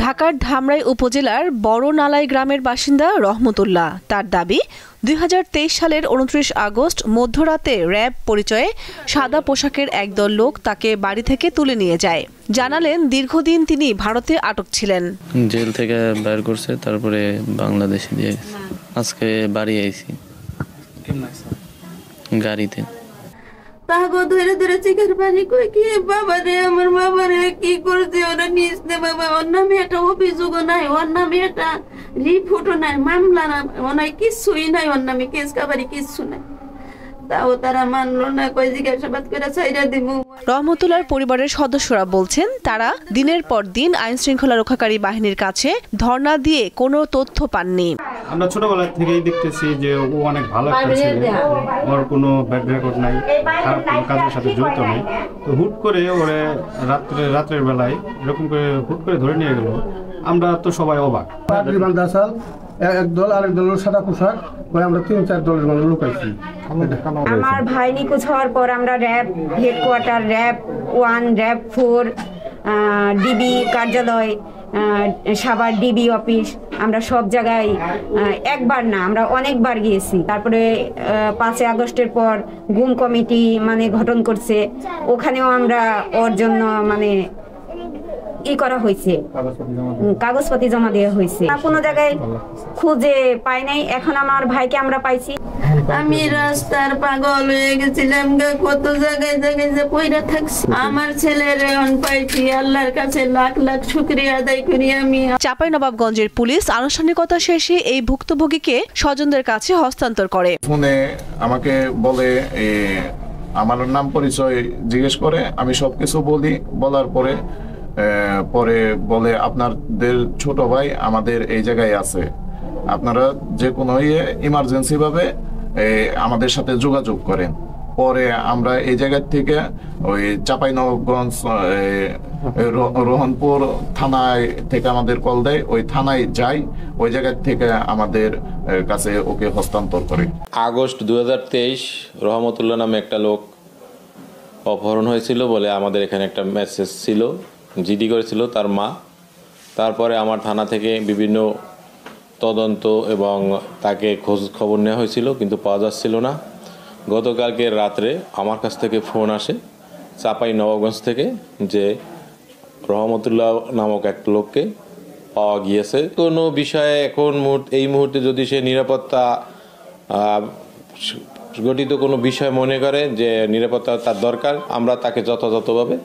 ঢাকার ধামরাই উপজেলার বড়নালাই গ্রামের বাসিন্দা রহমতুল্লাহ। তার দাবি, ২০২৩ সালের ২৯ আগস্ট মধ্যরাতে র্যাব পরিচয়ে সাদা পোশাকের একদল লোক তাকে বাড়ি থেকে তুলে নিয়ে যায়। জানালেন, দীর্ঘদিন তিনি ভারতে আটক ছিলেন। জেল থেকে বের করছে, তারপরে বাংলাদেশে দিয়ে আজকে বাড়ি আইছি গাড়িতে। তাহাগো ধরে ধরে চিকের পানি কই কি বাবা রে, আমার বাবা রে কি করছে ওরা নিস নে বাবা। ওর নামে একটা অভিযোগও নাই, ওর নামে একটা রিপোর্টও নাই, মামলা না ওনায় কিছুই নাই, ওর নামে কেস কাবারি কিছু নাই। তাও তারা মানলো না, কই জিজ্ঞাসাবাদ করে ছাইড়া দিব। রহমতুল্লাহর পরিবারের সদস্যরা বলছেন, তারা দিনের পর দিন আইন শৃঙ্খলা রক্ষাকারী বাহিনীর কাছে ধর্ণা দিয়ে কোনো তথ্য পাননি। আমরা ছোটবেলা থেকেই দেখতেছি যে ও অনেক ভালো একটা ছেলে, ওর কোনো ব্যাড রেকর্ড নাই, খারাপ কোনো কাজের সাথে জড়িত নেই। তো হুট করে ওরে রাত্রের বেলায় এরকম করে হুট করে ধরে নিয়ে গেল, আমরা তো সবাই অবাক। একদল আরেক দলের সাদা পোশাক, আমরা ৩-৪ দলের মানুষ লুকাইছি। আমার ভাই নিখোঁজ হওয়ার পর আমরা RAB headquarter, RAB 1, RAB 4, DB কার্যালয়, সাভার ডিবি অফিস, আমরা সব জায়গায় একবার না আমরা অনেকবার গিয়েছি। তারপরে 5 আগস্টের পর গুম কমিটি গঠন করছে, ওখানেও আমরা ওর জন্য করা হয়েছে, কাগজপাতি জমা দেওয়া হয়েছে। কোনো জায়গায় খুঁজে পাই নাই, এখন আমার ভাইকে আমরা পাইছি। আমি রাস্তার পাগল হয়ে গেছিলাম, কত জায়গায় জায়গায় যে পয়রা থাকছি। আমার ছেলের এখন পাইছি, আল্লাহর কাছে লাখ লাখ শুকরিয়া আদায় করি আমি। চাঁপাইনবাবগঞ্জের পুলিশ আনুষ্ঠানিকতা শেষে এই ভুক্তভোগীকে স্বজনদের কাছে হস্তান্তর করে। ফোনে আমাকে বলে আমার নাম পরিচয় জিজ্ঞেস করে, আমি সবকিছু বলার পরে বলে আপনাদের ছোট ভাই আমাদের এই জায়গায় আছে, আপনারা যে কোনো ইমার্জেন্সি ভাবে আমাদের সাথে যোগাযোগ করেন। পরে আমরা এই জায়গা থেকে ওই চাঁপাইনবাবগঞ্জ রোহনপুর থানায় থেকে আমাদের কল দেয়, ওই থানায় যাই, ওই জায়গা থেকে আমাদের কাছে ওকে হস্তান্তর করে। আগস্ট 2023 রহমতুল্লাহ নামে একটা লোক অপহরণ হয়েছিল বলে আমাদের এখানে একটা মেসেজ ছিল, জিডি করেছিল তার মা। তারপরে আমার থানা থেকে বিভিন্ন তদন্ত এবং তাকে খোঁজ খবর নেওয়া হয়েছিল, কিন্তু পাওয়া যাচ্ছিল না। গতকালকে রাত্রে আমার কাছ থেকে ফোন আসে চাঁপাইনবাবগঞ্জ থেকে যে রহমতুল্লাহ নামক এক লোককে পাওয়া গিয়েছে। কোনো বিষয়ে এখন এই মুহূর্তে যদি সে নিরাপত্তা গঠিত কোনো বিষয় মনে করে যে নিরাপত্তা তার দরকার, আমরা তাকে যথাযথভাবে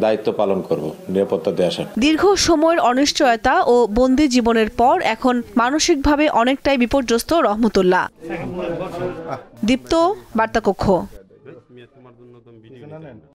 দায়িত্ব পালন করব, নিরাপত্তা দিয়ে আসার। দীর্ঘ সময়ের অনিশ্চয়তা ও বন্দি জীবনের পর এখন মানসিকভাবে অনেকটাই বিপর্যস্ত রহমতুল্লাহ। দীপ্ত, বার্তা কক্ষ।